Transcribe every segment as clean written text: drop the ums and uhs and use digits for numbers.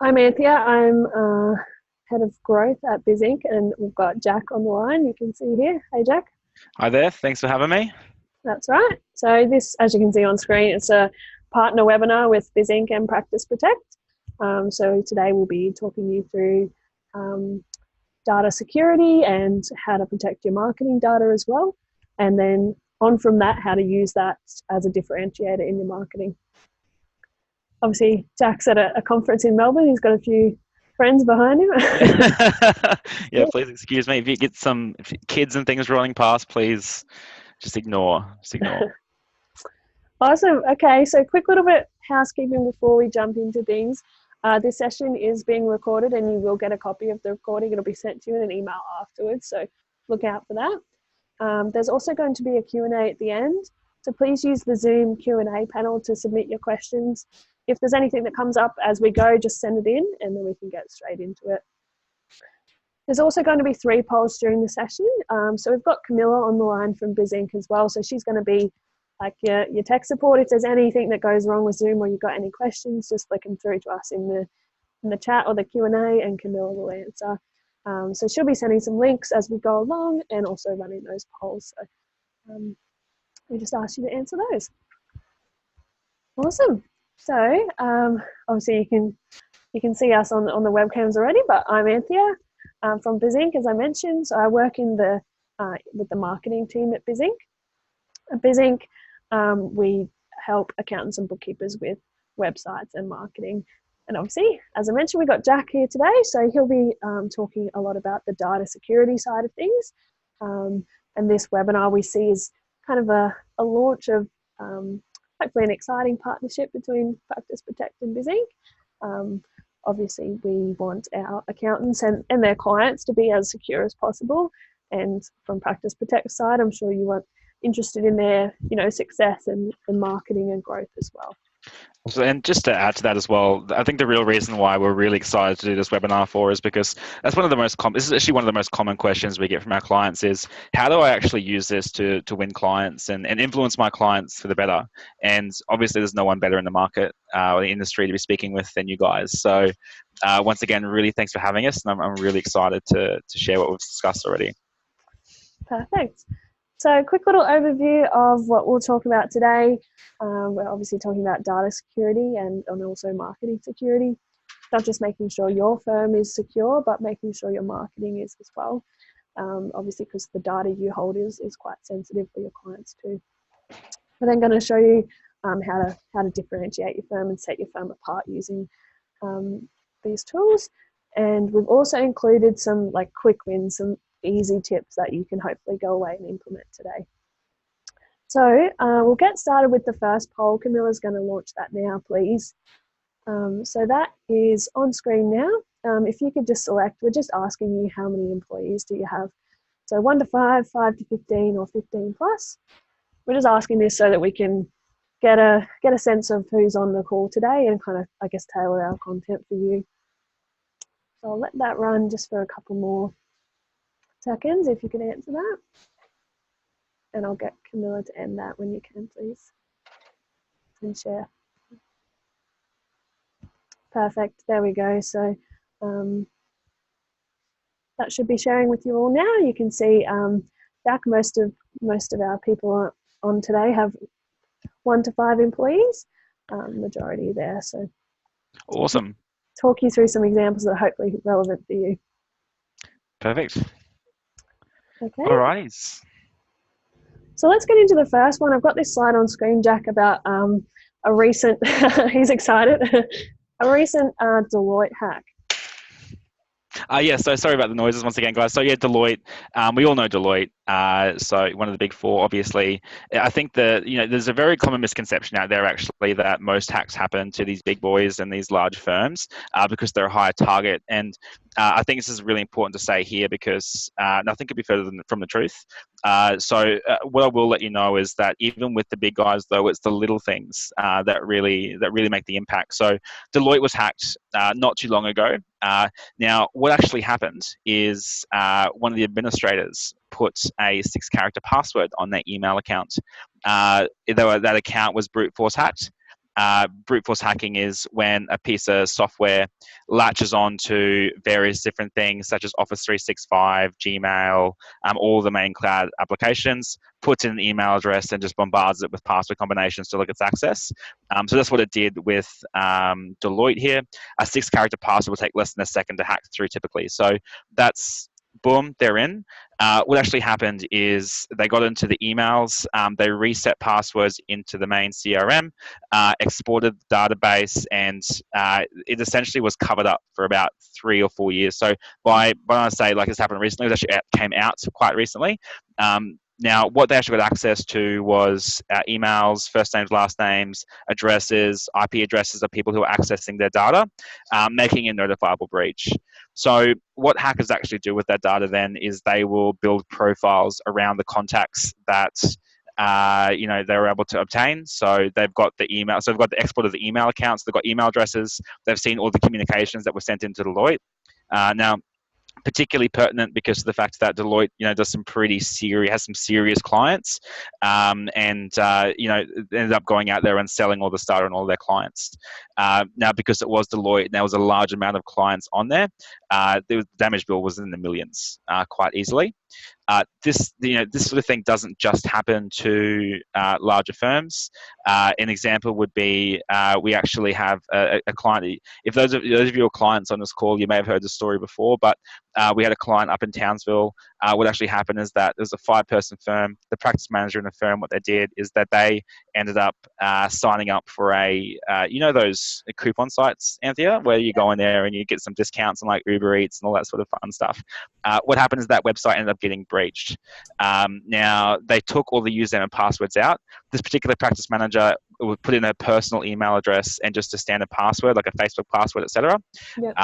I'm Anthea. I'm head of growth at Bizink, and we've got Jack on the line. You can see here. Hey, Jack. Hi there, thanks for having me. That's right. So this, as you can see on screen, it's a partner webinar with Bizink and Practice Protect. So today we'll be talking you through data security and how to protect your marketing data as well. And then on from that, how to use that as a differentiator in your marketing. Obviously, Jack's at a conference in Melbourne. He's got a few friends behind him. Yeah, please excuse me. If you get some kids and things rolling past, please just ignore. Awesome. Okay, so quick little bit housekeeping before we jump into things. This session is being recorded and you will get a copy of the recording. It'll be sent to you in an email afterwards, so look out for that. There's also going to be a Q&A at the end, so please use the Zoom Q&A panel to submit your questions. If there's anything that comes up as we go, just send it in and then we can get straight into it. There's also going to be 3 polls during the session. So we've got Camilla on the line from Bizink as well. So she's going to be like your tech support. If there's anything that goes wrong with Zoom or you've got any questions, just flick them through to us in the chat or the Q&A and Camilla will answer. So she'll be sending some links as we go along and also running those polls. So we just ask you to answer those. Awesome. So obviously you can see us on the webcams already, but I'm Anthea from Bizink, as I mentioned. So I work in with the marketing team at Bizink. At Bizink, we help accountants and bookkeepers with websites and marketing. And obviously, as I mentioned, we've got Jack here today, so he'll be talking a lot about the data security side of things. And this webinar we see is kind of a launch of hopefully an exciting partnership between Practice Protect and Bizink. Obviously, we want our accountants and their clients to be as secure as possible. And from Practice Protect's side, I'm sure you are interested in their success and marketing and growth as well. So, and just to add to that as well, I think the real reason why we're really excited to do this webinar for is because that's one of the most this is actually one of the most common questions we get from our clients is, how do I actually use this to win clients and influence my clients for the better? And obviously there's no one better in the market or the industry to be speaking with than you guys. So once again, really thanks for having us, and I'm really excited to share what we've discussed already. Perfect. So quick little overview of what we'll talk about today. We're obviously talking about data security and also marketing security. Not just making sure your firm is secure, but making sure your marketing is as well. Obviously, because the data you hold is quite sensitive for your clients too. We're then going to show you how to differentiate your firm and set your firm apart using these tools. And we've also included some quick wins, some easy tips that you can hopefully go away and implement today. So we'll get started with the first poll. Camilla's going to launch that now, please. So that is on screen now. If you could just select, we're just asking you how many employees do you have. So 1 to 5, 5 to 15, or 15 plus. We're just asking this so that we can get a sense of who's on the call today and kind of, I guess, tailor our content for you. So I'll let that run just for a couple more seconds, if you could answer that. And I'll get Camilla to end that when you can, please. And share. Perfect, there we go. So that should be sharing with you all now. You can see Jack, most of our people on today have 1 to 5 employees, majority there. So Awesome. Talk you through some examples that are hopefully relevant for you. Perfect. Okay. All right. So let's get into the first one. I've got this slide on screen, Jack, about a recent, he's excited, a recent Deloitte hack. Yeah, so sorry about the noises once again, guys. So yeah, Deloitte, we all know Deloitte. So one of the big 4, obviously. I think that, there's a very common misconception out there actually that most hacks happen to these big boys and these large firms because they're a higher target. And I think this is really important to say here because nothing could be further from the truth. So what I will let you know is that even with the big guys, though, it's the little things that really make the impact. So Deloitte was hacked not too long ago. Now, what actually happened is one of the administrators put a 6-character password on their email account. That account was brute force hacked. Brute force hacking is when a piece of software latches on to various different things such as Office 365, Gmail, all the main cloud applications, puts in an email address and just bombards it with password combinations to look its access. So that's what it did with Deloitte here. A 6-character password will take less than a second to hack through typically. So that's boom, they're in. What actually happened is they got into the emails, they reset passwords into the main CRM, exported the database, and it essentially was covered up for about 3 or 4 years. So when I say like this happened recently, it actually came out quite recently. Now, what they actually got access to was emails, first names, last names, addresses, IP addresses of people who are accessing their data, making a notifiable breach. So what hackers actually do with that data then is they will build profiles around the contacts that they were able to obtain. So they've got the email, so they've got the export of the email accounts, they've got email addresses, they've seen all the communications that were sent into Deloitte. Now, particularly pertinent because of the fact that Deloitte, does some has some serious clients, ended up going out there and selling all the data on all their clients. Now, because it was Deloitte, there was a large amount of clients on there. The damage bill was in the millions, quite easily. This sort of thing doesn't just happen to larger firms. An example would be we actually have a client. If those of you are clients on this call, you may have heard the story before, but we had a client up in Townsville. What actually happened is that there was a 5-person firm. The practice manager in the firm, what they did is that they ended up signing up for those coupon sites, Anthea, where you go in there and you get some discounts on like Uber Eats and all that sort of fun stuff. What happened is that website ended up getting breached. Now, they took all the username and passwords out. This particular practice manager would put in her personal email address and just a standard password, like a Facebook password, etc. Yep.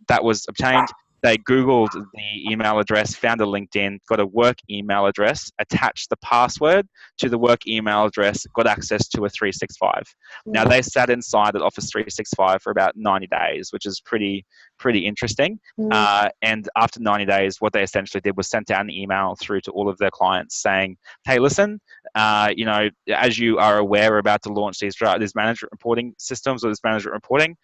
That was obtained. They Googled the email address, found a LinkedIn, got a work email address, attached the password to the work email address, got access to a 365. Now, they sat inside at Office 365 for about 90 days, which is pretty interesting. And after 90 days, what they essentially did was sent out an email through to all of their clients saying, hey, listen, as you are aware, we're about to launch these management reporting systems or this management reporting,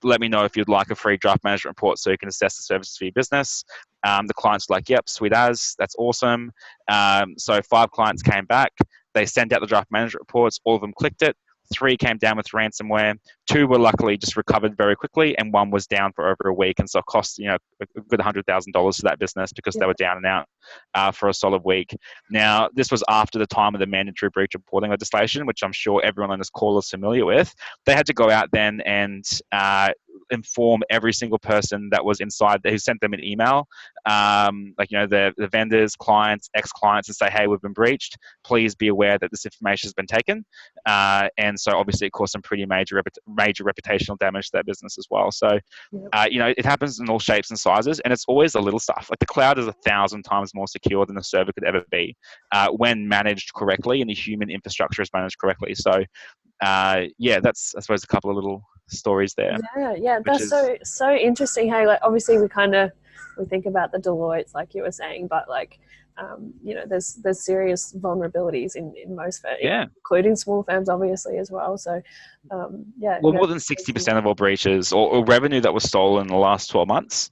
let me know if you'd like a free draft management report so you can assess the services for your business. The clients were like, yep, sweet as, that's awesome. So 5 clients came back. They sent out the draft management reports. All of them clicked it. 3 came down with ransomware. 2 were luckily just recovered very quickly, and 1 was down for over a week, and so it cost a good $100,000 to that business because they were down and out for a solid week. Now, this was after the time of the mandatory breach reporting legislation, which I'm sure everyone on this call is familiar with. They had to go out then and inform every single person that was inside who sent them an email, the vendors, clients, ex-clients, and say, hey, we've been breached. Please be aware that this information has been taken. And so obviously it caused some pretty major reputational damage to that business as well. So, it happens in all shapes and sizes, and it's always the little stuff. Like the cloud is 1,000 times more secure than the server could ever be when managed correctly and the human infrastructure is managed correctly. So, that's, I suppose, a couple of little stories there. Yeah, that's so interesting. Hey, like obviously we think about the Deloittes, like you were saying, but like there's serious vulnerabilities in most firms, including small firms, obviously, as well. So, more than 60% of all breaches or revenue that was stolen in the last 12 months.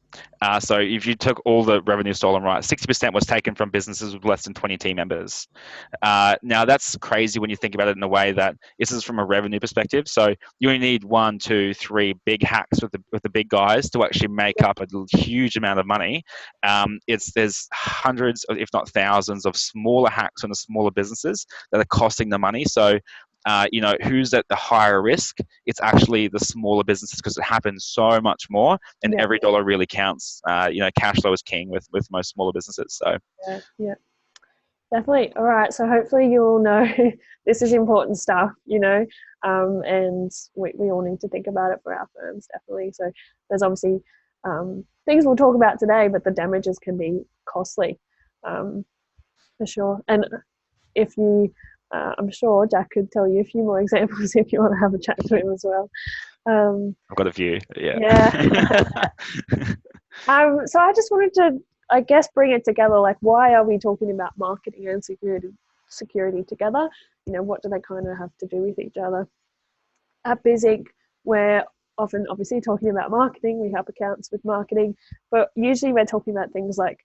So if you took all the revenue stolen, right, 60% was taken from businesses with less than 20 team members. Now, that's crazy when you think about it in a way that this is from a revenue perspective. So you only need 1, 2, 3 big hacks with the big guys to actually make up a huge amount of money. There's hundreds, if not thousands, of smaller hacks on the smaller businesses that are costing the money. So, who's at the higher risk? It's actually the smaller businesses because it happens so much more, and every dollar really counts. Cash flow is king with most smaller businesses. So, yeah, definitely. All right. So hopefully you all know this is important stuff, and we all need to think about it for our firms, definitely. So there's obviously things we'll talk about today, but the damages can be costly, for sure. And if you, I'm sure Jack could tell you a few more examples if you want to have a chat to him as well. I've got a few. So I just wanted to, I guess, bring it together. Like, why are we talking about marketing and security security together. What do they kind of have to do with each other? At Bizink, we're often obviously talking about marketing. We help accounts with marketing, but usually we're talking about things like,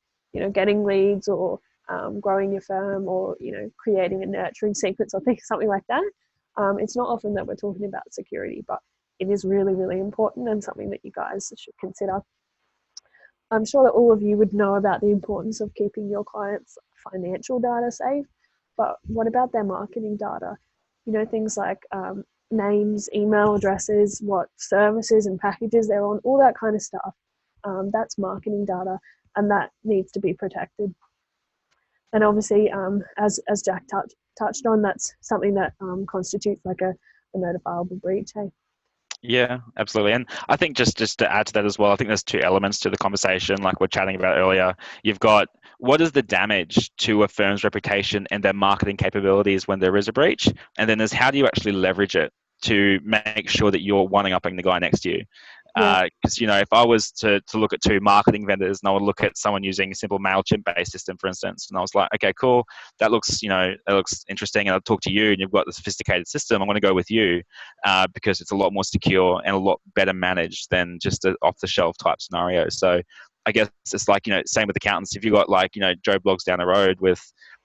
getting leads, or growing your firm, or, creating a nurturing sequence, or something like that. It's not often that we're talking about security, but it is really, really important, and something that you guys should consider. I'm sure that all of you would know about the importance of keeping your clients' financial data safe, but what about their marketing data? Things like names, email addresses, what services and packages they're on, all that kind of stuff. That's marketing data, and that needs to be protected. And obviously, as Jack touched on, that's something that constitutes like a notifiable breach. Hey? Yeah, absolutely. And I think just to add to that as well, I think there's two elements to the conversation, like we're chatting about earlier. You've got, what is the damage to a firm's reputation and their marketing capabilities when there is a breach? And then there's, how do you actually leverage it to make sure that you're one-upping the guy next to you? Yeah. Because if I was to look at two marketing vendors, and I would look at someone using a simple MailChimp-based system, for instance, and I was like, okay, cool, that looks interesting, and I'll talk to you, and you've got the sophisticated system, I'm going to go with you because it's a lot more secure and a lot better managed than just an off-the-shelf type scenario. So I guess it's like, same with accountants. If you got like, Joe Bloggs down the road with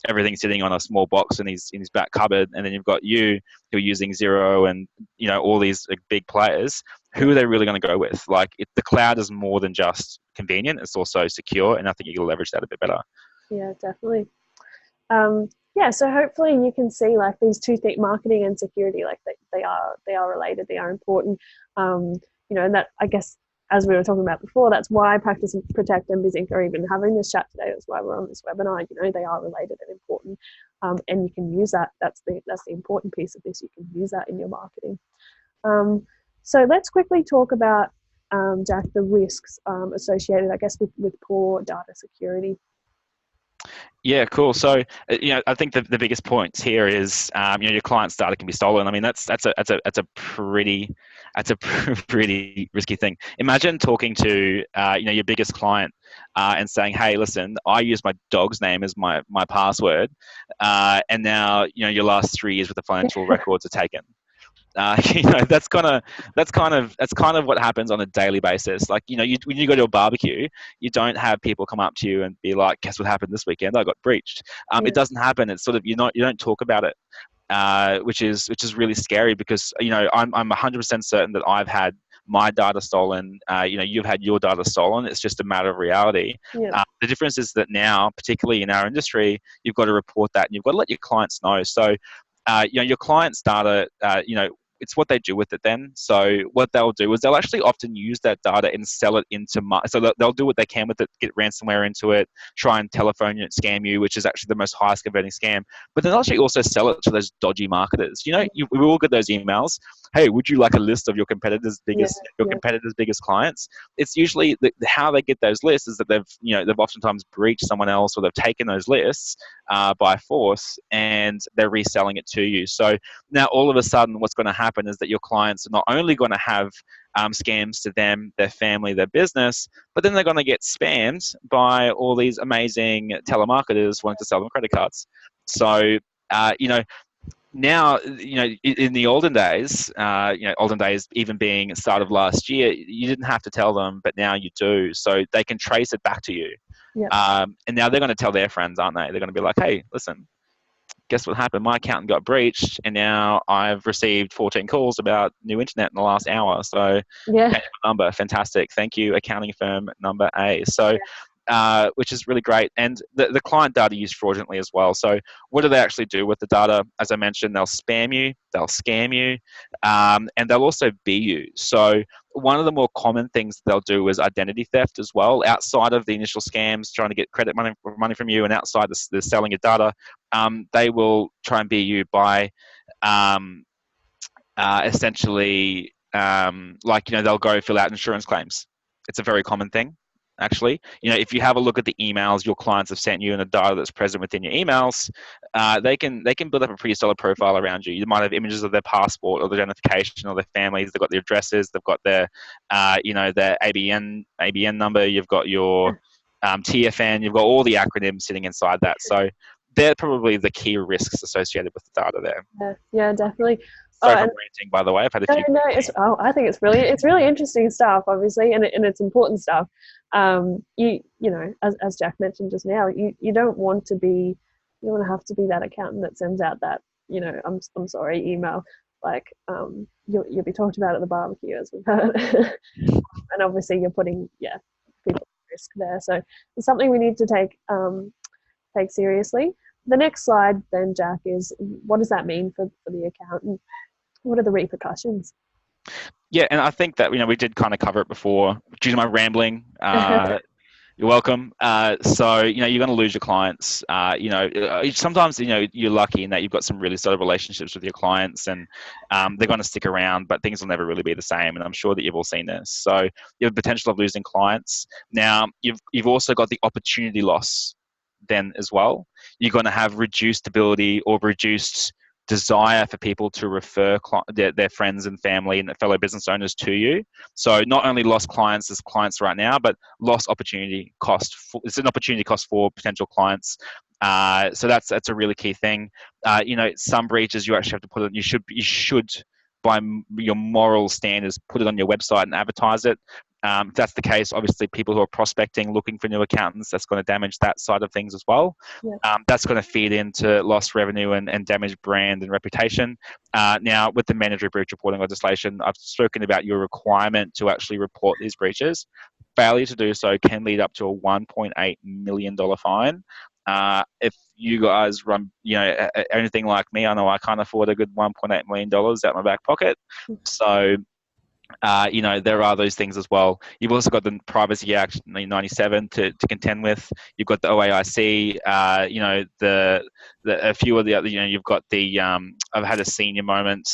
everything sitting on a small box in his back cupboard, and then you've got you who are using Xero and all these big players, who are they really going to go with? Like, the cloud is more than just convenient; it's also secure, and I think you can leverage that a bit better. Yeah, definitely. Yeah, so hopefully you can see like these two things, marketing and security, like they are related, they are important. And that, I guess, as we were talking about before, that's why Practice Protect and Bizink are even having this chat today. That's why we're on this webinar. They are related and important, and you can use that. That's the important piece of this. You can use that in your marketing. So let's quickly talk about, Jack, the risks associated, I guess, with poor data security. Yeah, cool. So, I think the biggest points here is, your client's data can be stolen. I mean, that's a pretty risky thing. Imagine talking to, your biggest client, and saying, hey, listen, I use my dog's name as my password, and now, your last 3 years with the financial records are taken. That's kind of what happens on a daily basis. Like, when you go to a barbecue, you don't have people come up to you and be like, guess what happened this weekend? I got breached. It doesn't happen. It's sort of, you don't talk about it, which is really scary, because I'm 100% certain that I've had my data stolen. You've had your data stolen. It's just a matter of reality. Yeah. The difference is that now, particularly in our industry, you've got to report that, and you've got to let your clients know. So, your clients' data, it's what they do with it then. So what they'll do is they'll actually often use that data and sell it into, so they'll do what they can with it, get ransomware into it, try and telephone you and scam you, which is actually the most highest converting scam. But then they'll actually also sell it to those dodgy marketers. We all get those emails. Hey, would you like a list of your competitors' biggest clients? It's usually how they get those lists is that they've oftentimes breached someone else, or they've taken those lists by force, and they're reselling it to you. So now all of a sudden, what's going to happen is that your clients are not only going to have scams to them, their family, their business, but then they're going to get spammed by all these amazing telemarketers wanting to sell them credit cards. So, now, in the olden days, even being start of last year, you didn't have to tell them, but now you do. So they can trace it back to you. Yeah. And now they're going to tell their friends, aren't they? They're going to be like, hey, listen, guess what happened? My accountant got breached, and now I've received 14 calls about new internet in the last hour. So, Yeah. number, fantastic. Thank you, accounting firm number A. So, which is really great. And the client data used fraudulently as well. So, what do they actually do with the data? As I mentioned, they'll spam you, they'll scam you, and they'll also be you. So, one of the more common things they'll do is identity theft as well, outside of the initial scams, trying to get credit money from you, and outside the selling your data. They will try and be you by essentially, they'll go fill out insurance claims. It's a very common thing, actually. If you have a look at the emails your clients have sent you and the data that's present within your emails, they can build up a pretty solid profile around you. You might have images of their passport or their identification or their families. They've got their addresses. They've got their, their ABN number. You've got your TFN. You've got all the acronyms sitting inside that. So they're probably the key risks associated with the data there. Yeah, definitely. Oh, Sorry for and ranting, by the way. I've had a no, few. no, I think it's really interesting stuff, obviously, and it's important stuff. You know, as Jack mentioned just now, you don't want to be, you want to have to be that accountant that sends out that, you know, I'm sorry email, like you'll be talked about at the barbecue, as we've heard, and obviously you're putting people at risk there. So it's something we need to take seriously. The next slide then, Jack, is what does that mean for the accountant? What are the repercussions? Yeah, and I think that, you know, we did kind of cover it before. Due to my rambling, you're welcome. So, you know, you're going to lose your clients. You know, sometimes, you know, you're lucky in that you've got some really solid relationships with your clients, and they're going to stick around, but things will never really be the same. And I'm sure that you've all seen this. So you have the potential of losing clients. Now, you've also got the opportunity loss then as well. You're going to have reduced ability or reduced desire for people to refer their friends and family and fellow business owners to you. So not only lost clients as clients right now, but lost opportunity cost. It's an opportunity cost for potential clients. So that's a really key thing. You know, some breaches you actually have to put it. You should by your moral standards put it on your website and advertise it. If that's the case, obviously people who are prospecting, looking for new accountants, that's going to damage that side of things as well. Yeah. That's going to feed into lost revenue and damage brand and reputation. Now, with the mandatory breach reporting legislation, I've spoken about your requirement to actually report these breaches. Failure to do so can lead up to a $1.8 million fine. If you guys run, you know, anything like me, I know I can't afford a good $1.8 million out my back pocket. So, you know, there are those things as well. You've also got the Privacy Act 97 to contend with. You've got the OAIC. You know, a few of the other. You know, you've got the. I've had a senior moment.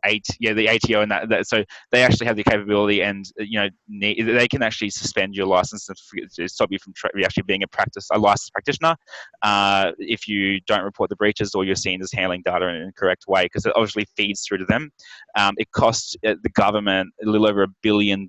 The ATO and that. So they actually have the capability, and you know, they can actually suspend your license to stop you from actually being a licensed practitioner if you don't report the breaches or you're seen as handling data in an incorrect way, because it obviously feeds through to them. It cost the government a little over $1 billion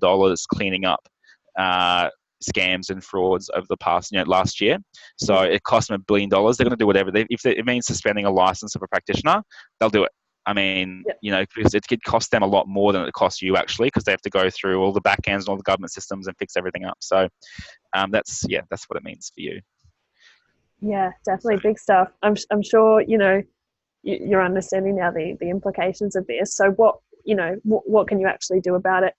cleaning up scams and frauds over the past, you know, last year. So it cost them $1 billion. They're going to do whatever. If it means suspending a license of a practitioner, they'll do it. I mean, you know, because it could cost them a lot more than it costs you actually, because they have to go through all the back ends and all the government systems and fix everything up. So that's what it means for you. Yeah, definitely big stuff. I'm sure, you know, you're understanding now the implications of this. So what can you actually do about it?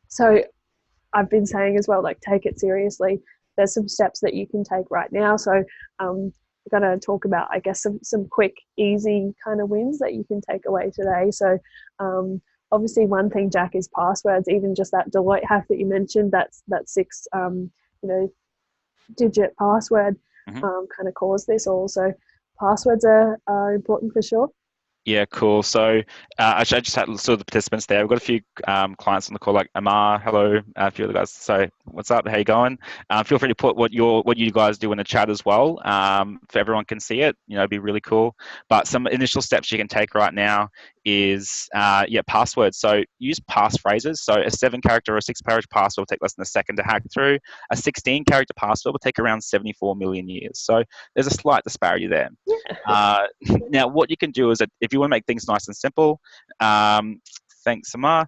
So I've been saying as well, like, take it seriously. There's some steps that you can take right now. So we're going to talk about, I guess, some quick, easy kind of wins that you can take away today. So obviously one thing, Jack, is passwords. Even just that Deloitte hack that you mentioned, that 6 digit password kind of caused this all. So passwords are important for sure. Yeah, cool. So I just had sort of the participants there. We've got a few clients on the call, like Amar, hello, a few of the guys. So what's up? How you going? Feel free to put what you guys do in the chat as well, if everyone can see it. You know, it'd be really cool. But some initial steps you can take right now is passwords. So use passphrases. So a 7-character or a 6-character password will take less than a second to hack through. A 16-character password will take around 74 million years. So there's a slight disparity there. Now, what you can do is that if you want to make things nice and simple, thanks, Samar.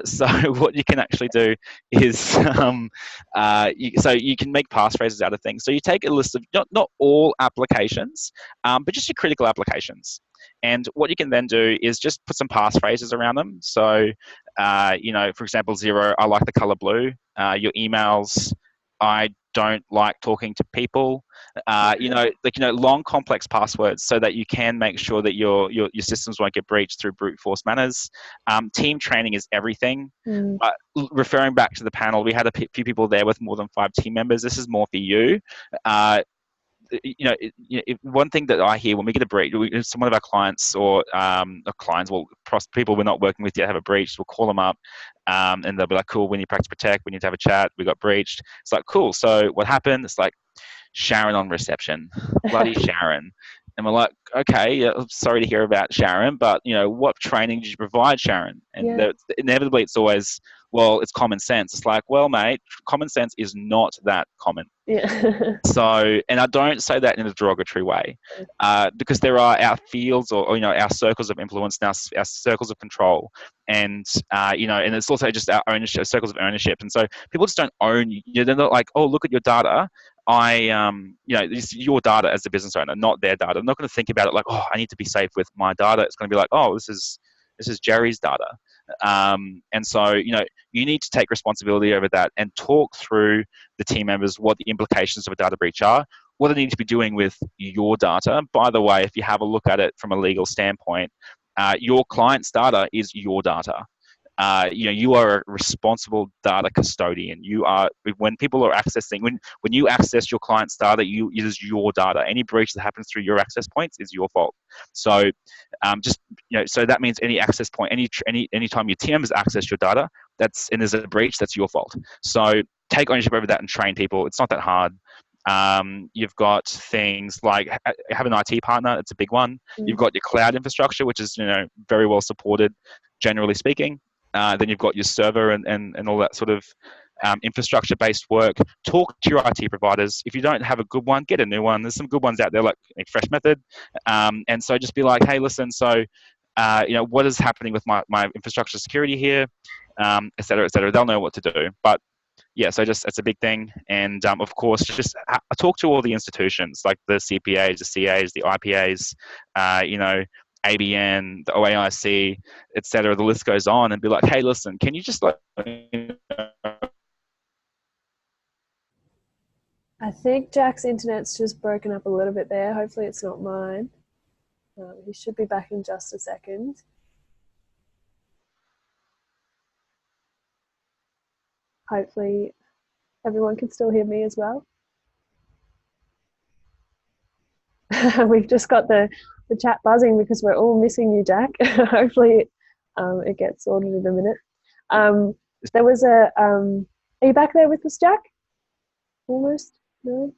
So what you can actually do is, you can make passphrases out of things. So you take a list of not all applications, but just your critical applications. And what you can then do is just put some passphrases around them. So, for example, 0, I like the color blue. Your emails, I don't like talking to people. Long, complex passwords, so that you can make sure that your systems won't get breached through brute force manners. Team training is everything. Referring back to the panel, we had a few people there with more than 5 team members. This is more for you. One thing that I hear when we get a breach, some of our clients or people we're not working with yet have a breach, we'll call them up and they'll be like, cool, we need practice protect, we need to have a chat, we got breached. It's like, cool, so what happened? It's like, Sharon on reception, bloody Sharon. And we're like, okay, sorry to hear about Sharon, but what training did you provide, Sharon? And inevitably it's always, well, it's common sense. It's like, well, mate, common sense is not that common. Yeah. So, and I don't say that in a derogatory way, because there are our fields, or our circles of influence, and our circles of control, and and it's also just our ownership, circles of ownership. And so people just don't own. They're not like, oh, look at your data. It's your data as a business owner, not their data. I'm not going to think about it like, oh, I need to be safe with my data. It's going to be like, oh, this is Jerry's data. And so, you need to take responsibility over that and talk through the team members what the implications of a data breach are, what they need to be doing with your data. By the way, if you have a look at it from a legal standpoint, your client's data is your data. You are a responsible data custodian. You are, when people are accessing, when you access your client's data, it is your data. Any breach that happens through your access points is your fault. So, so that means any access point, any time your team members access your data, and there's a breach, that's your fault. So take ownership over that and train people. It's not that hard. You've got things like have an IT partner. It's a big one. You've got your cloud infrastructure, which is very well supported, generally speaking. Then you've got your server and all that sort of infrastructure-based work. Talk to your IT providers. If you don't have a good one, get a new one. There's some good ones out there, like Fresh Method. And so just be like, hey, listen, so what is happening with my infrastructure security here, et cetera, et cetera. They'll know what to do. But yeah, so just it's a big thing. And of course, just talk to all the institutions like the CPAs, the CAs, the IPAs, ABN, the OAIC, et cetera. The list goes on, and be like, hey, listen, can you just like. I think Jack's internet's just broken up a little bit there. Hopefully it's not mine. He should be back in just a second. Hopefully everyone can still hear me as well. We've just got the chat buzzing because we're all missing you, Jack. Hopefully it gets sorted in a minute. There was are you back there with us, Jack? Almost? No?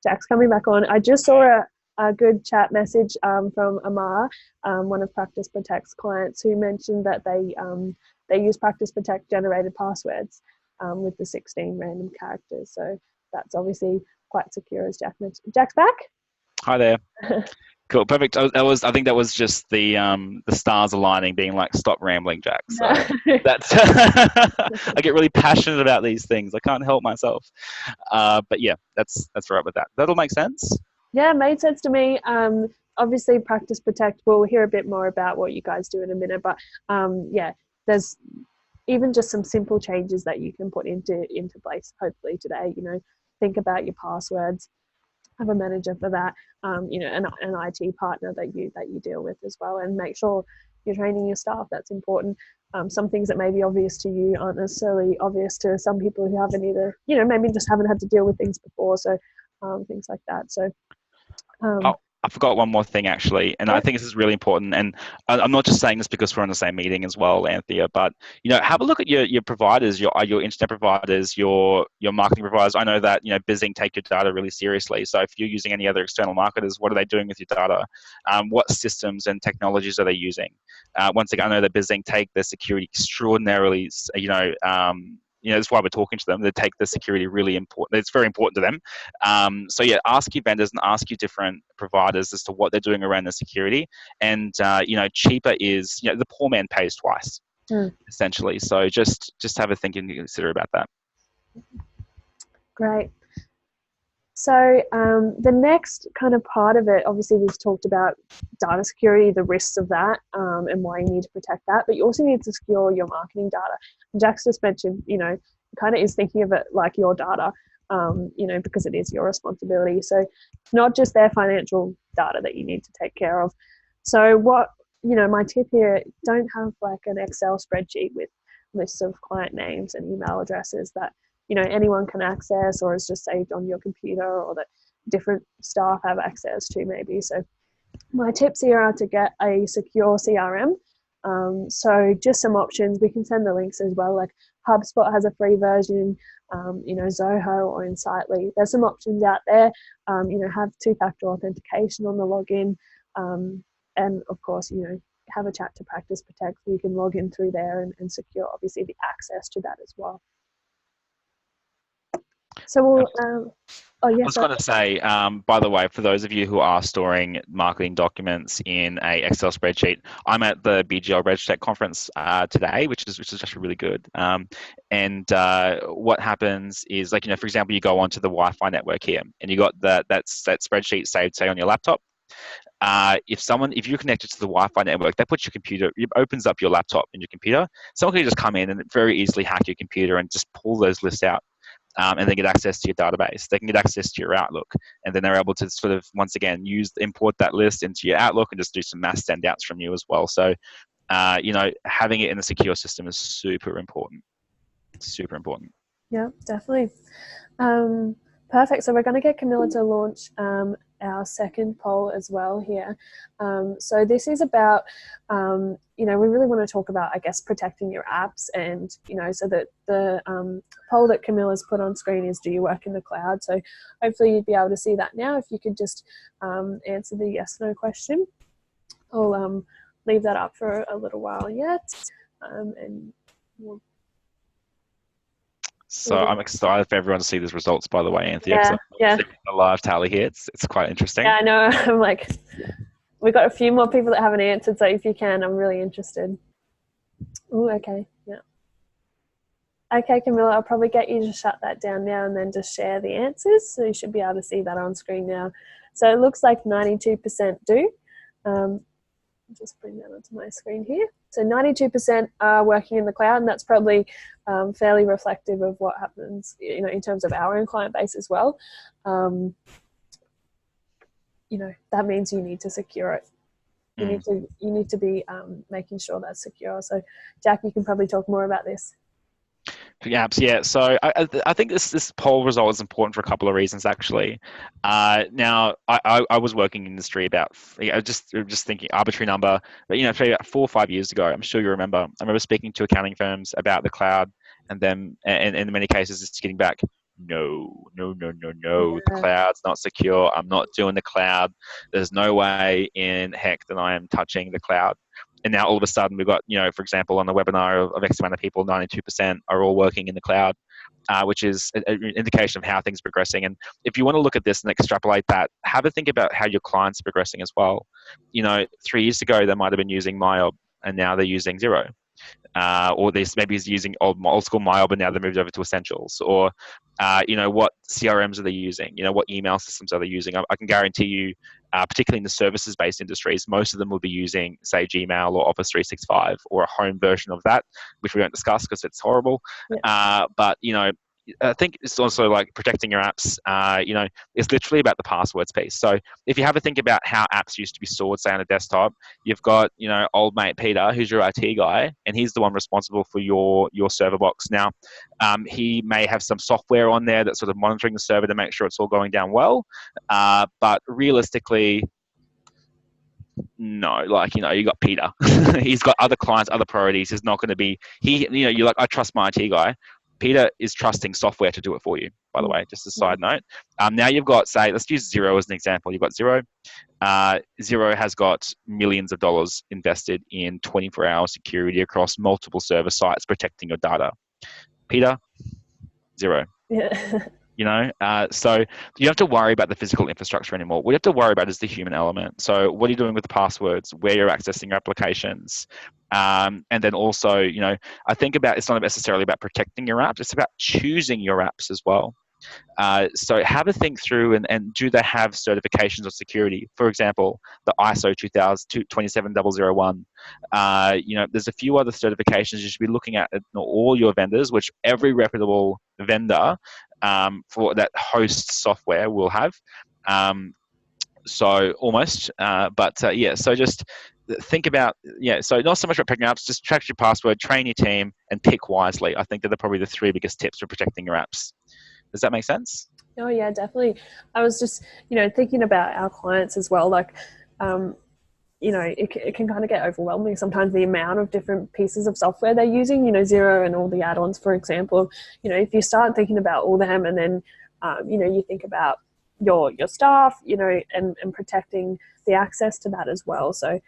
Jack's coming back on. I just saw a good chat message from Amar, one of Practice Protect's clients, who mentioned that they use Practice Protect generated passwords with the 16 random characters. So that's obviously quite secure, as Jack mentioned. Jack's back? Hi there. Cool, perfect. I think that was just the stars aligning, being like, stop rambling, Jack. So that's I get really passionate about these things. I can't help myself. But yeah, that's right with that. That'll make sense. Yeah, made sense to me. Obviously, Practice Protect. We'll hear a bit more about what you guys do in a minute. But yeah, there's even just some simple changes that you can put into place. Hopefully today, think about your passwords. Have a manager for that, an IT partner that you deal with as well, and make sure you're training your staff. That's important. Some things that may be obvious to you aren't necessarily obvious to some people who haven't either, maybe just haven't had to deal with things before. So things like that. So I forgot one more thing actually, and I think this is really important. And I'm not just saying this because we're on the same meeting as well, Anthea, but have a look at your providers, your internet providers, your marketing providers. I know that Bizink take your data really seriously. So if you're using any other external marketers, what are they doing with your data? What systems and technologies are they using? Once again, I know that Bizink take their security extraordinarily, that's why we're talking to them. They take the security really important. It's very important to them. So yeah, ask your vendors and ask your different providers as to what they're doing around the security. And cheaper is the poor man pays twice, essentially. So just have a think and consider about that. Great. So the next kind of part of it, obviously we've talked about data security, the risks of that, and why you need to protect that, but you also need to secure your marketing data. And Jack's just mentioned, kind of is thinking of it like your data, because it is your responsibility. So not just their financial data that you need to take care of. So my tip here, don't have like an Excel spreadsheet with lists of client names and email addresses that anyone can access, or is just saved on your computer, or that different staff have access to maybe. So my tips here are to get a secure CRM. So just some options. We can send the links as well. Like HubSpot has a free version, Zoho or Insightly. There's some options out there. Have two-factor authentication on the login. And of course, have a chat to Practice Protect, so you can log in through there and secure obviously the access to that as well. So we'll, oh I yes, was going to say, by the way, for those of you who are storing marketing documents in a Excel spreadsheet, I'm at the BGL RegTech conference today, which is actually really good. And what happens is, like, for example, you go onto the Wi-Fi network here, and you got that spreadsheet saved, say, on your laptop. If you're connected to the Wi-Fi network, that puts your computer, it opens up your laptop and your computer. Someone can just come in and very easily hack your computer and just pull those lists out. And then get access to your database. They can get access to your Outlook, and then they're able to sort of, once again, import that list into your Outlook and just do some mass send outs from you as well. So, having it in a secure system is super important. Super important. Yeah, definitely. Perfect. So we're going to get Camilla to launch our second poll as well here. So this is about, we really want to talk about, I guess, protecting your apps, and, so that the poll that Camilla's put on screen is, do you work in the cloud? So hopefully you'd be able to see that now. If you could just answer the yes/no question. I'll leave that up for a little while yet, and we'll. So I'm excited for everyone to see these results, by the way, Anthea. Yeah. The live tally here, it's quite interesting. Yeah, I know. I'm like, we've got a few more people that haven't answered, so if you can, I'm really interested. Oh, okay. Yeah. Okay, Camilla, I'll probably get you to shut that down now and then just share the answers. So you should be able to see that on screen now. So it looks like 92% do. Just bring that onto my screen here. So 92% are working in the cloud, and that's probably fairly reflective of what happens, in terms of our own client base as well. That means you need to secure it. You need to be making sure that's secure. So, Jack, you can probably talk more about this. Apps, yeah. So I think this poll result is important for a couple of reasons, actually. Now, I was working in industry about, just thinking arbitrary number, but probably about 4 or 5 years ago. I'm sure you remember. I remember speaking to accounting firms about the cloud, and then, and in many cases, it's getting back, no, Yeah. the cloud's not secure. I'm not doing the cloud. There's no way in heck that I am touching the cloud. And now all of a sudden we've got, for example, on the webinar of X amount of people, 92% are all working in the cloud, which is an indication of how things are progressing. And if you want to look at this and extrapolate that, have a think about how your clients are progressing as well. 3 years ago, they might have been using MyOb, and now they're using Xero. Or this maybe is using old school MyOb, and now they moved over to Essentials. Or, what CRMs are they using? What email systems are they using? I can guarantee you, particularly in the services-based industries, most of them will be using, say, Gmail or Office 365 or a home version of that, which we don't discuss because it's horrible. Yeah. But I think it's also like protecting your apps. It's literally about the passwords piece. So if you have a think about how apps used to be stored, say on a desktop, you've got old mate Peter, who's your IT guy, and he's the one responsible for your server box. Now, he may have some software on there that's sort of monitoring the server to make sure it's all going down well. But realistically, no, you got Peter. He's got other clients, other priorities. He's not going to be you're like, I trust my IT guy. Peter is trusting software to do it for you, by the way, just a side note. Now you've got, say, let's use Xero as an example. You've got Xero. Xero has got millions of dollars invested in 24-hour security across multiple server sites protecting your data. Peter, zero. Yeah. So you don't have to worry about the physical infrastructure anymore. What you have to worry about is the human element. So what are you doing with the passwords, where you're accessing your applications? And then also, I think it's not necessarily about protecting your apps, it's about choosing your apps as well. So have a think through, and do they have certifications of security? For example, the ISO 27001. There's a few other certifications you should be looking at all your vendors, which every reputable vendor for that hosts software will have. So almost, so just think about, so not so much about protecting apps, just track your password, train your team, and pick wisely. I think that are probably the 3 biggest tips for protecting your apps. Does that make sense? Oh yeah, definitely. I was just, thinking about our clients as well. Like, it can kind of get overwhelming sometimes, the amount of different pieces of software they're using, Xero and all the add-ons, for example. If you start thinking about all them, and then, you think about your staff, and protecting the access to that as well. So,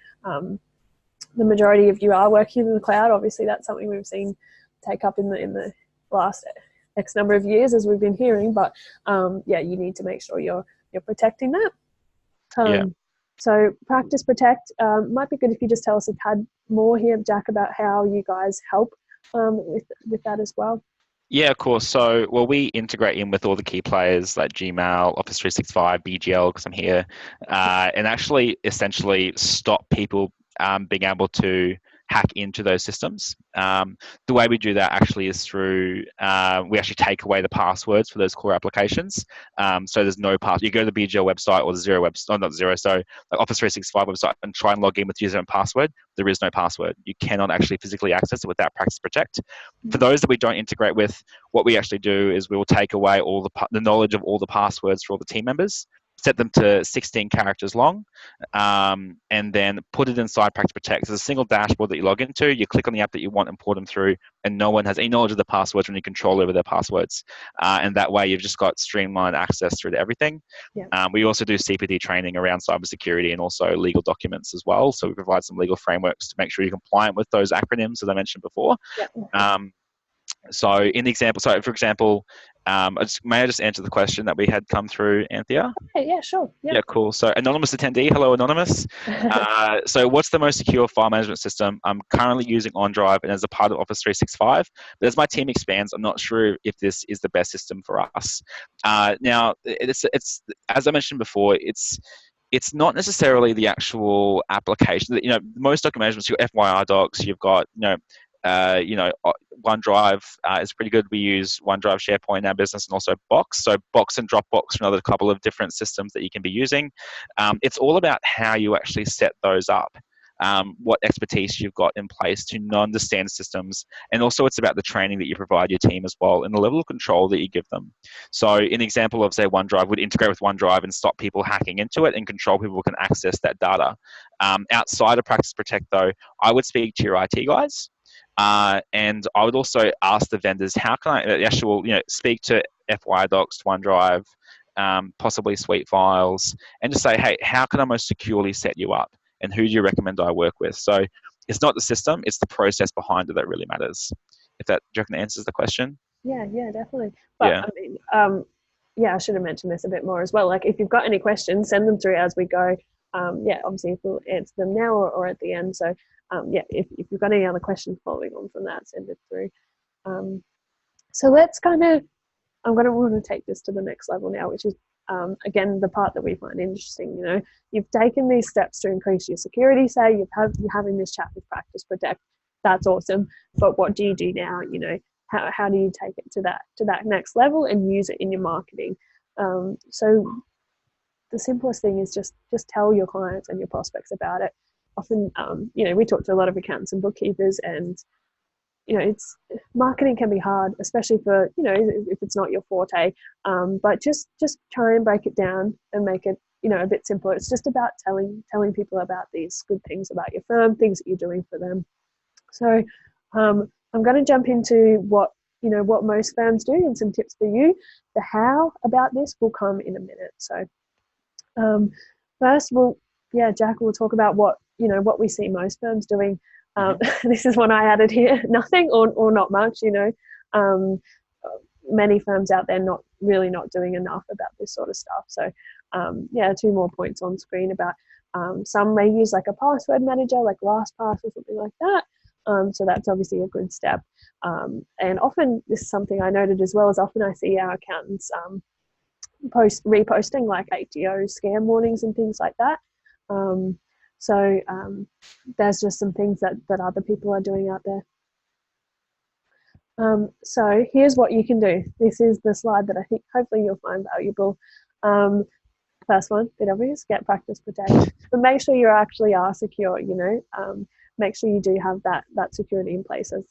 the majority of you are working in the cloud. Obviously, that's something we've seen take up in the last X number of years, as we've been hearing. But yeah, you need to make sure you're protecting that. Yeah. So practice protect might be good if you just tell us a tad more here, Jack, about how you guys help with that as well. Yeah, of course. So, well, we integrate in with all the key players like Gmail, Office 365, BGL, because I'm here, and actually essentially stop people being able to hack into those systems. The way we do that actually is through, we actually take away the passwords for those core applications. So there's no pass. You go to the BGL website or the Zero website, not Zero, so like Office 365 website and try and log in with user and password. There is no password. You cannot actually physically access it without Practice Protect. For those that we don't integrate with, what we actually do is we will take away all the knowledge of all the passwords for all the team members, set them to 16 characters long, and then put it inside Practice Protect. There's a single dashboard that you log into, you click on the app that you want and put them through, and no one has any knowledge of the passwords when you control over their passwords. And that way you've just got streamlined access through to everything. Yeah. We also do CPD training around cybersecurity and also legal documents as well. So we provide some legal frameworks to make sure you're compliant with those acronyms, as I mentioned before. Yeah. So in the example, so for example, may I just answer the question that we had come through, Anthea? Okay, yeah, sure. Yep. Yeah, cool. So anonymous attendee, hello anonymous. So what's the most secure file management system? I'm currently using OneDrive and as a part of Office 365, but as my team expands, I'm not sure if this is the best system for us. Now, it's as I mentioned before, it's not necessarily the actual application. You know, most document managements, you've got FYI docs, you've got, OneDrive is pretty good. We use OneDrive, SharePoint in our business, and also Box. So Box and Dropbox are another couple of different systems that you can be using. It's all about how you actually set those up. What expertise you've got in place to understand systems, and also it's about the training that you provide your team as well, and the level of control that you give them. So, an example of say OneDrive would integrate with OneDrive and stop people hacking into it, and control people who can access that data. Outside of Practice Protect, though, I would speak to your IT guys. And I would also ask the vendors, how can I speak to FY Docs, OneDrive, possibly Suite Files, and just say, hey, how can I most securely set you up? And who do you recommend I work with? So it's not the system, it's the process behind it that really matters. If that, do you reckon that answers the question? Yeah, definitely. But Yeah. I mean, yeah, I should have mentioned this a bit more as well. Like, if you've got any questions, send them through as we go. Yeah, obviously, we'll answer them now or at the end. So, yeah, if you've got any other questions following on from that, send it through. So let's kind of, I'm going to want to take this to the next level now, which is, again, the part that we find interesting. You know, you've taken these steps to increase your security. Say you're having this chat with Practice Protect. That's awesome. But what do you do now? You know, how do you take it to that next level and use it in your marketing? So the simplest thing is just tell your clients and your prospects about it. Often, you know, we talk to a lot of accountants and bookkeepers, and you know, it's marketing can be hard, especially for, you know, if it's not your forte. But just try and break it down and make it, you know, a bit simpler. It's just about telling people about these good things about your firm, things that you're doing for them. So I'm going to jump into what most firms do and some tips for you. The how about this will come in a minute. So first, Jack will talk about what we see most firms doing. This is one I added here: nothing or not much. You know, many firms out there not doing enough about this sort of stuff. So, 2 more points on screen about some may use like a password manager, like LastPass or something like that. So that's obviously a good step. And often this is something I noted as well, as often I see our accountants reposting like ATO scam warnings and things like that. So there's just some things that other people are doing out there. So here's what you can do. This is the slide that I think hopefully you'll find valuable. First one, bit obvious, get Practice Protect. But make sure you actually are secure, you know. Make sure you do have that security in place as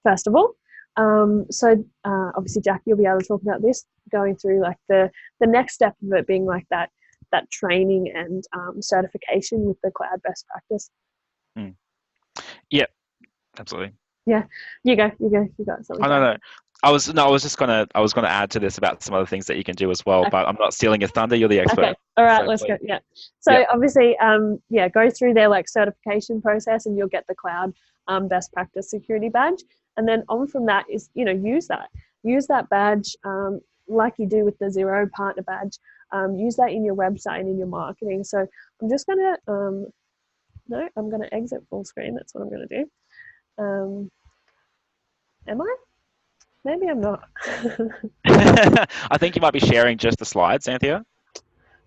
first of all. So obviously, Jack, you'll be able to talk about this, going through like the next step of it being like that training and certification with the cloud best practice. Yeah, absolutely. Yeah, you go. You got something. No. I was gonna add to this about some other things that you can do as well, but I'm not stealing your thunder. You're the Okay. expert. All right. So Let's go. please. Yeah. Yeah. So obviously, yeah, go through their like certification process, and you'll get the cloud best practice security badge. And then on from that is, use that badge, like you do with the Zero partner badge. Use that in your website and in your marketing. So I'm just gonna, no, I'm gonna exit full screen. That's what I'm gonna do. Am I? Maybe I'm not. I think you might be sharing just the slides, Anthea.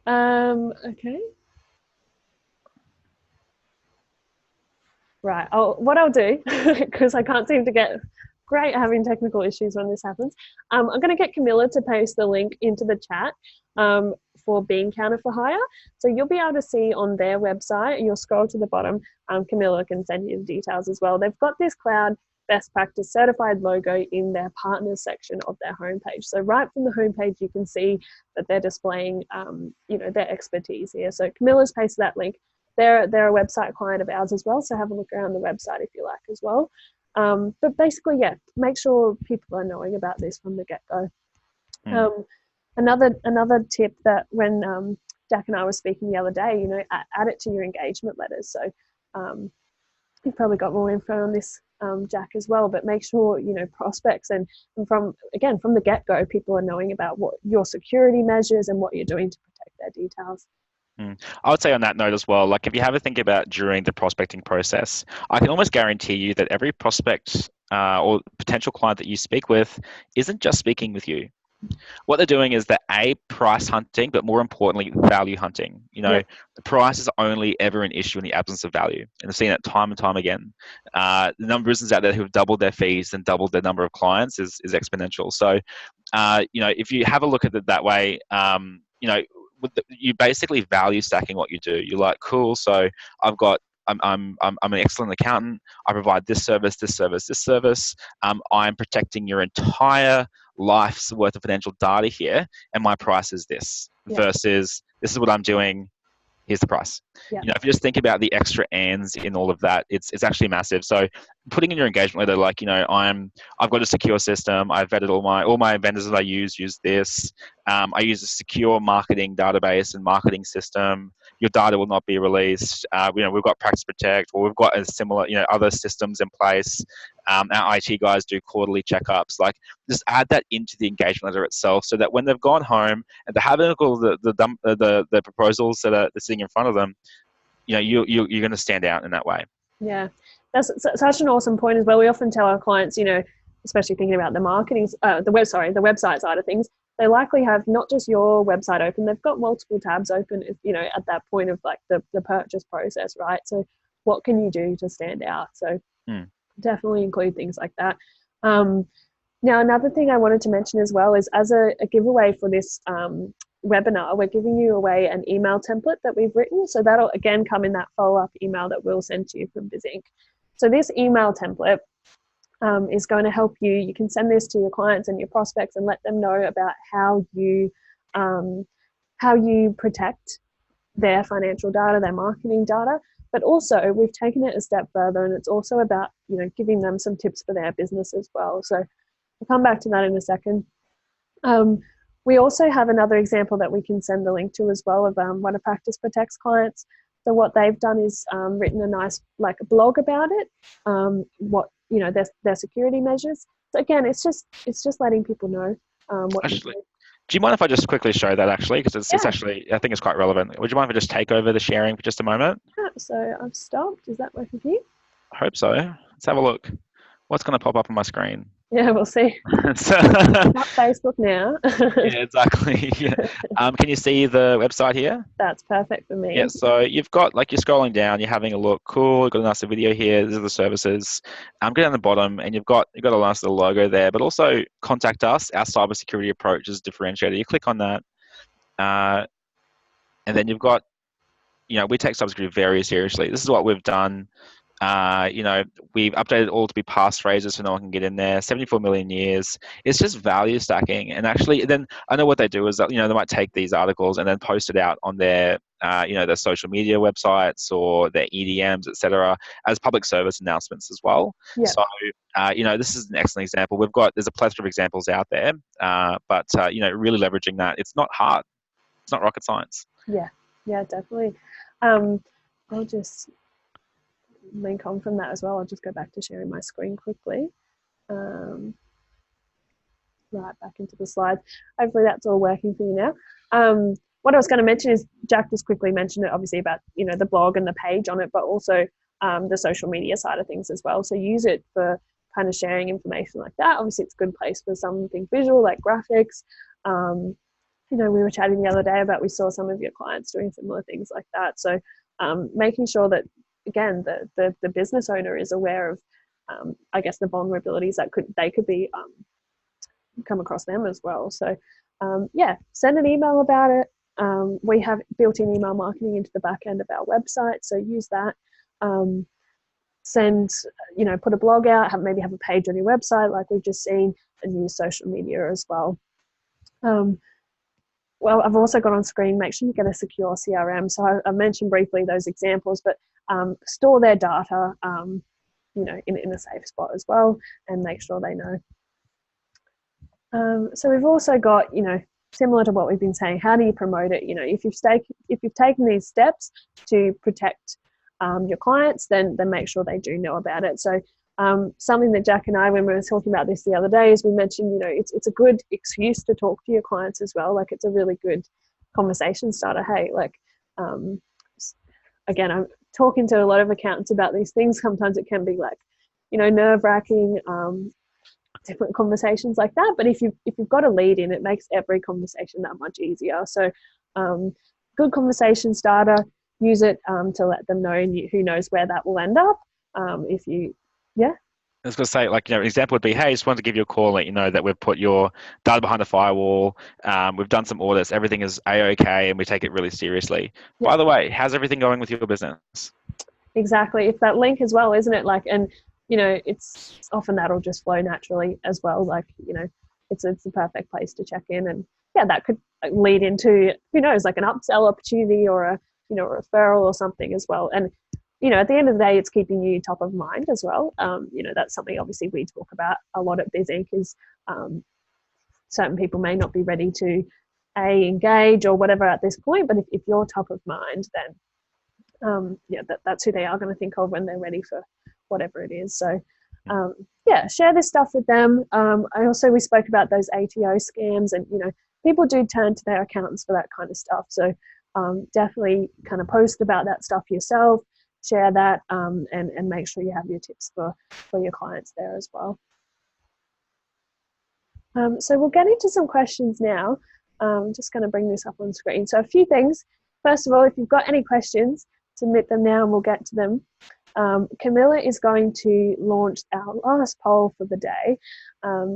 Okay. Right. What I'll do, because I can't seem to get great having technical issues when this happens. I'm going to get Camilla to paste the link into the chat for Bean Counter for Hire. So you'll be able to see on their website, and you'll scroll to the bottom. Camilla can send you the details as well. They've got this cloud best practice certified logo in their partners section of their homepage. So right from the homepage, you can see that they're displaying, their expertise here. So Camilla's pasted that link. They're a website client of ours as well, so have a look around the website if you like as well. But basically, yeah, make sure people are knowing about this from the get-go. Another tip that when Jack and I were speaking the other day, add it to your engagement letters. So you've probably got more info on this, Jack, as well, but make sure, prospects and from the get-go, people are knowing about what your security measures and what you're doing to protect their details. I would say on that note as well, like if you have a think about during the prospecting process, I can almost guarantee you that every prospect or potential client that you speak with isn't just speaking with you. What they're doing is they're price hunting, but more importantly, value hunting. The price is only ever an issue in the absence of value, and I've seen that time and time again. The number of businesses out there who have doubled their fees and doubled their number of clients is exponential. So, if you have a look at it that way, you basically value stacking what you do. You're like, cool. So I'm an excellent accountant. I provide this service, this service, this service. I'm protecting your entire life's worth of financial data here, and my price is this. Versus this is what I'm doing. Here's the price. If you just think about the extra ands in all of that, it's actually massive. So putting in your engagement letter, like, I've got a secure system. I've vetted all my vendors that I use this. I use a secure marketing database and marketing system. Your data will not be released. We've got Practice Protect, or we've got a similar, other systems in place. Our IT guys do quarterly checkups. Like, just add that into the engagement letter itself, so that when they've gone home and they're having all the proposals that are sitting in front of them, you're going to stand out in that way. Yeah, that's such an awesome point as well. We often tell our clients, especially thinking about the marketing, the website side of things, they likely have not just your website open, they've got multiple tabs open, at that point of like the purchase process, right? So what can you do to stand out? So definitely include things like that. Now, another thing I wanted to mention as well is, as a giveaway for this webinar, we're giving you away an email template that we've written. So that'll again come in that follow-up email that we'll send to you from Bizink. So this email template is going to help you. You can send this to your clients and your prospects and let them know about how you protect their financial data, their marketing data. But also, we've taken it a step further, and it's also about giving them some tips for their business as well. So we'll come back to that in a second. We also have another example that we can send the link to as well of one of Practice Protect's clients. So what they've done is written a nice blog about it, their security measures. So again, it's just letting people know what actually, do you mind if I just quickly show that, actually? Because it's actually, I think it's quite relevant. Would you mind if I just take over the sharing for just a moment? Yeah, so I've stopped. Is that working for you? I hope so. Let's have a look. What's going to pop up on my screen? Yeah, we'll see. So, not Facebook now. Yeah, exactly. Yeah. Can you see the website here? That's perfect for me. Yeah, so you've got, you're scrolling down, you're having a look. Cool, you've got a nice video here. These are the services. Go down the bottom, and you've got a nice little logo there, but also contact us. Our cybersecurity approach is differentiated. You click on that, and then you've got, we take cybersecurity very seriously. This is what we've done. We've updated all to be passphrases so no one can get in there. 74 million years. It's just value stacking. And actually, then I know what they do is that, they might take these articles and then post it out on their their social media websites or their EDMs, etc., as public service announcements as well. Yeah. So, this is an excellent example. There's a plethora of examples out there, but really leveraging that. It's not hard. It's not rocket science. Yeah, definitely. I'll just link on from that as well. I'll just go back to sharing my screen quickly. Right back into the slides. Hopefully that's all working for you now. What I was going to mention is Jack just quickly mentioned it, obviously, about the blog and the page on it, but also the social media side of things as well. So use it for kind of sharing information like that. Obviously, it's a good place for something visual like graphics. We were chatting the other day about we saw some of your clients doing similar things like that. So making sure that, again, the business owner is aware of, I guess, the vulnerabilities that they could be come across them as well. So send an email about it. We have built-in email marketing into the back end of our website, so use that. Put a blog out, maybe have a page on your website like we've just seen, and use social media as well. I've also got on screen, make sure you get a secure CRM. So I mentioned briefly those examples, but store their data in a safe spot as well, and make sure they know. So we've also got, similar to what we've been saying, how do you promote it? If you've taken these steps to protect your clients, then make sure they do know about it. So something that Jack and I, when we were talking about this the other day, is we mentioned, it's a good excuse to talk to your clients as well. Like, it's a really good conversation starter. Hey, again, I'm talking to a lot of accountants about these things. Sometimes it can be nerve-wracking, different conversations like that. But if you've got a lead in, it makes every conversation that much easier. So good conversation starter, use it to let them know, and who knows where that will end up. I was going to say, an example would be, hey, I just wanted to give you a call and let you know that we've put your data behind the firewall. We've done some audits. Everything is A-OK, and we take it really seriously. Yeah. By the way, how's everything going with your business? Exactly. It's that link as well, isn't it? It's often that'll just flow naturally as well. It's the perfect place to check in, and that could lead into, who knows, like an upsell opportunity or a referral or something as well. And at the end of the day, it's keeping you top of mind as well. That's something obviously we talk about a lot at Bizink, is certain people may not be ready to engage or whatever at this point, but if you're top of mind, then that's who they are going to think of when they're ready for whatever it is. So share this stuff with them. We spoke about those ATO scams, and people do turn to their accountants for that kind of stuff. So definitely kind of post about that stuff yourself, share that, and make sure you have your tips for your clients there as well. So we'll get into some questions now. I'm just going to bring this up on screen. So a few things. First of all, if you've got any questions, submit them now and we'll get to them. Camilla is going to launch our last poll for the day.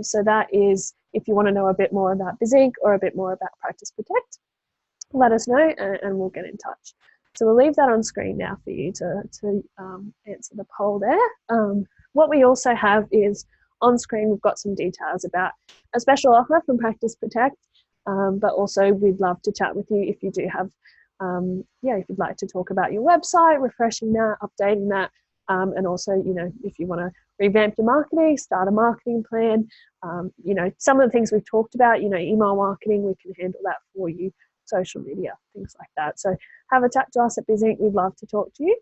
So that is, if you want to know a bit more about Bizink or a bit more about Practice Protect, let us know and we'll get in touch. So we'll leave that on screen now for you to answer the poll there. What we also have is on screen, we've got some details about a special offer from Practice Protect, but also we'd love to chat with you if you do have if you'd like to talk about your website, refreshing that, updating that, and also, if you want to revamp your marketing, start a marketing plan, some of the things we've talked about, email marketing, we can handle that for you, social media, things like that. So have a chat to us at Bizink. We'd love to talk to you.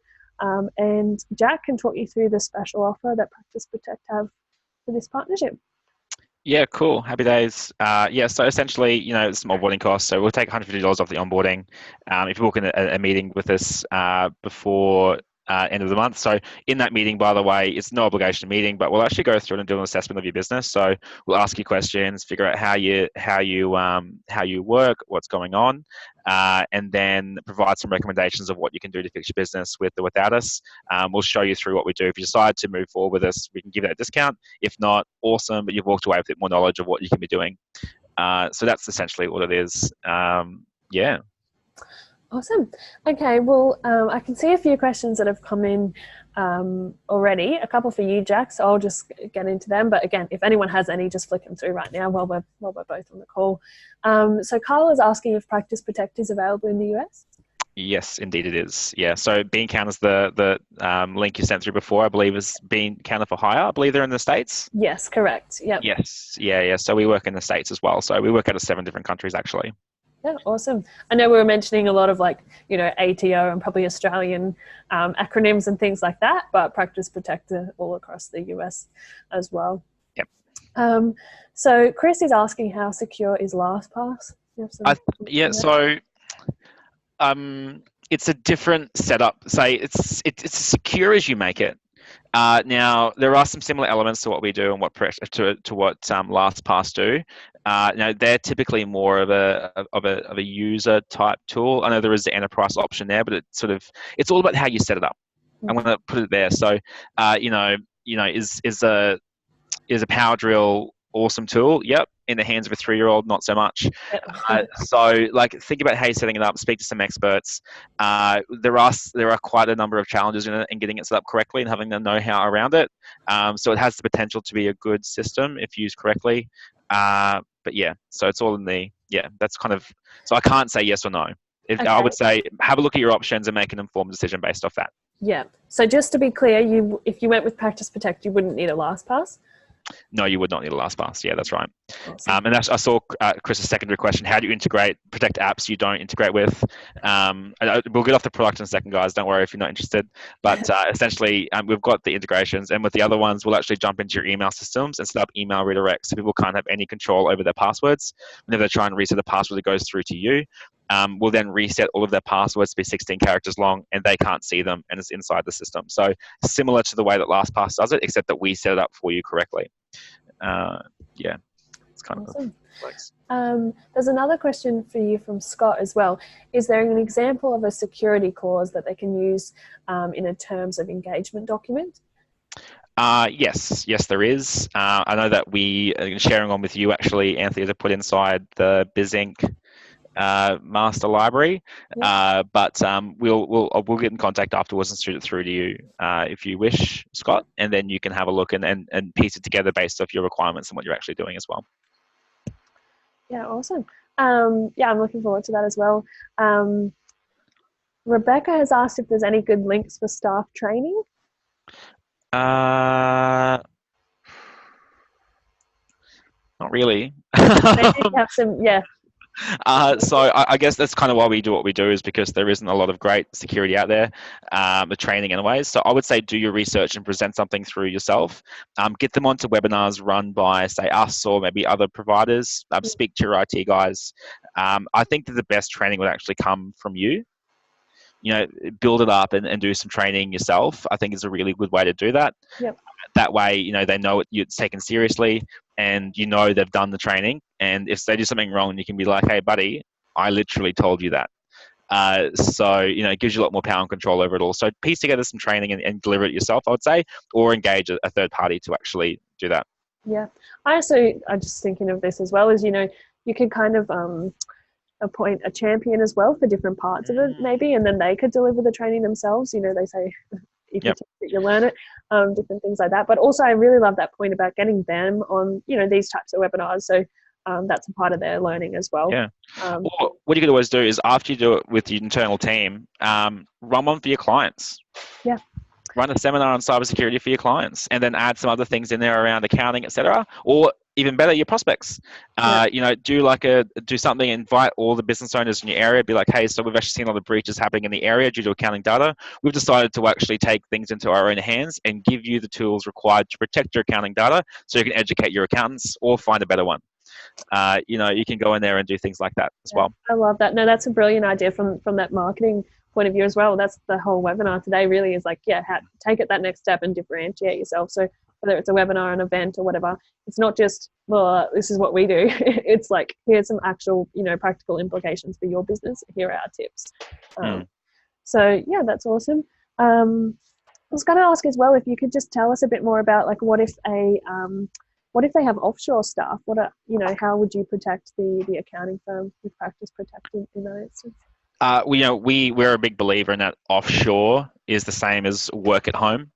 And Jack can talk you through the special offer that Practice Protect have for this partnership. Yeah, cool. Happy days. So essentially, it's some onboarding costs. So we'll take $150 off the onboarding if you book in a meeting with us before end of the month. So in that meeting, by the way, it's no obligation meeting, but we'll actually go through and do an assessment of your business. So we'll ask you questions, figure out how you work, what's going on, and then provide some recommendations of what you can do to fix your business with or without us. We'll show you through what we do. If you decide to move forward with us, we can give you that discount. If not, awesome, but you've walked away with a bit more knowledge of what you can be doing. So that's essentially what it is. Awesome. Okay, well, I can see a few questions that have come in already. A couple for you, Jack, so I'll just get into them. But again, if anyone has any, just flick them through right now while we're both on the call. So Carl is asking if Practice Protect is available in the US. Yes, indeed it is. Yeah. So Beancan is the link you sent through before. I believe is Beancan for hire. I believe they're in the States. Yes, correct. Yep. Yes. Yeah. Yeah. So we work in the States as well. So we work out of 7 different countries actually. Yeah, awesome. I know we were mentioning a lot of like, ATO and probably Australian acronyms and things like that, but Practice Protect all across the US as well. Yep. So Chris is asking, how secure is LastPass? Yeah. So it's a different setup. Say it's as secure as you make it. Now there are some similar elements to what we do and what LastPass do. Now they're typically more of a user type tool. I know there is the enterprise option there, but it's all about how you set it up. I'm going to put it there. So is a power drill awesome tool? Yep. In the hands of a 3-year-old, not so much. So think about how you're setting it up, speak to some experts. There are quite a number of challenges in it and getting it set up correctly and having the know-how around it. So it has the potential to be a good system if used correctly. But yeah, so it's all that's kind of, so I can't say yes or no. Okay. I would say have a look at your options and make an informed decision based off that. Yeah. So just to be clear, if you went with Practice Protect, you wouldn't need a LastPass? No, you would not need a LastPass. Yeah, that's right. Awesome. And I saw Chris's secondary question. How do you integrate Protect apps you don't integrate with? We'll get off the product in a second, guys. Don't worry if you're not interested. But essentially, we've got the integrations. And with the other ones, we'll actually jump into your email systems and set up email redirects so people can't have any control over their passwords. Whenever they try and reset a password that goes through to you, we'll then reset all of their passwords to be 16 characters long and they can't see them and it's inside the system. So similar to the way that LastPass does it, except that we set it up for you correctly. It's kind awesome. of complex. There's another question for you from Scott as well. Is there an example of a security clause that they can use in a terms of engagement document? Yes, there is. I know that we are sharing on with you actually, Anthea, to put inside the Bizink master library. Yep. But we'll get in contact afterwards and shoot it through to you if you wish, Scott, and then you can have a look and piece it together based off your requirements and what you're actually doing as well. Yeah, awesome. I'm looking forward to that as well. Rebecca has asked if there's any good links for staff training. Not really. Maybe you have some, yeah. So I guess that's kind of why we do what we do, is because there isn't a lot of great security out there, the training anyways. So I would say do your research and present something through yourself. Get them onto webinars run by, say, us or maybe other providers. Speak to your IT guys. I think that the best training would actually come from you. Build it up and do some training yourself. I think is a really good way to do that. Yep. That way, they know it's taken seriously and they've done the training. And if they do something wrong, you can be like, hey, buddy, I literally told you that. So, it gives you a lot more power and control over it all. So piece together some training and deliver it yourself, I would say, or engage a third party to actually do that. Yeah. I'm just thinking of this as well as, you could kind of appoint a champion as well for different parts of it maybe, and then they could deliver the training themselves. They say if you teach it, you learn it, different things like that. But also I really love that point about getting them on, these types of webinars. So that's a part of their learning as well. Yeah. What you could always do is after you do it with your internal team, run one for your clients. Yeah. Run a seminar on cybersecurity for your clients, and then add some other things in there around accounting, etc. Or even better, your prospects. Do something, invite all the business owners in your area, be like, hey, so we've actually seen a lot of breaches happening in the area due to accounting data. We've decided to actually take things into our own hands and give you the tools required to protect your accounting data so you can educate your accountants or find a better one. You can go in there and do things like that as well. I love that. No, that's a brilliant idea from that marketing point of view as well. That's the whole webinar today really is like, take it that next step and differentiate yourself. So whether it's a webinar, an event or whatever, it's not just, well, this is what we do. It's like, here's some actual, practical implications for your business. Here are our tips. So yeah, that's awesome. I was going to ask as well, if you could just tell us a bit more about like, what if they have offshore staff? How would you protect the accounting firm with Practice Protect in that instance? We're a big believer in that offshore is the same as work at home.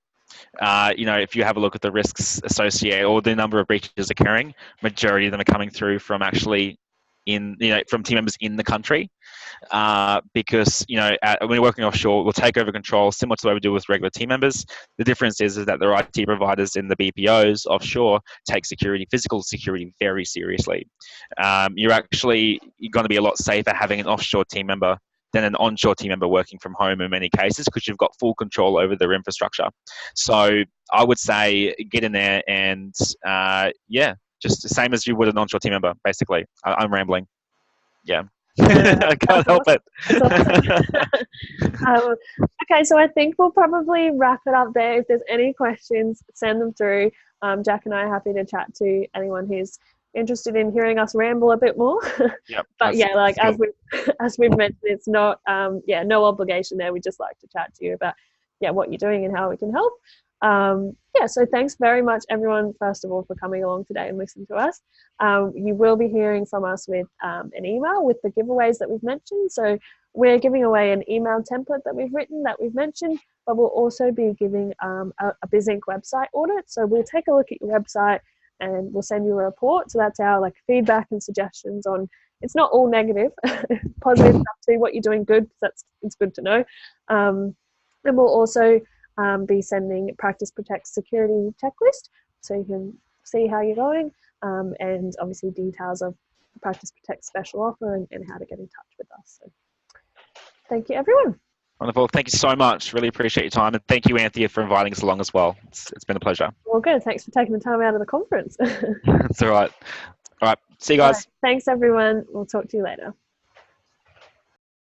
If you have a look at the risks associated or the number of breaches occurring, majority of them are coming through from actually from team members in the country. Because when you're working offshore, we'll take over control similar to the way we do with regular team members. The difference is that the IT providers in the BPOs offshore take physical security very seriously. You're going to be a lot safer having an offshore team member than an onshore team member working from home in many cases, because you've got full control over their infrastructure. So I would say get in there and just the same as you would an onshore team member, basically. I'm rambling. Yeah. I can't help it. Okay, so I think we'll probably wrap it up there. If there's any questions, send them through. Jack and I are happy to chat to anyone who's interested in hearing us ramble a bit more. Yep, but as we've mentioned, it's not no obligation there. We just like to chat to you about what you're doing and how we can help. So thanks very much, everyone, first of all, for coming along today and listening to us. You will be hearing from us with an email with the giveaways that we've mentioned. So we're giving away an email template that we've written that we've mentioned, but we'll also be giving a Bizink website audit. So we'll take a look at your website and we'll send you a report. So that's our feedback and suggestions on. It's not all negative, positive stuff too. What you're doing good, it's good to know. And we'll also be sending Practice Protect security checklist, so you can see how you're going, and obviously details of the Practice Protect special offer and how to get in touch with us. So thank you, everyone. Wonderful. Thank you so much. Really appreciate your time. And thank you, Anthea, for inviting us along as well. It's been a pleasure. Well, good. Thanks for taking the time out of the conference. It's all right. All right. See you guys. All right. Thanks, everyone. We'll talk to you later.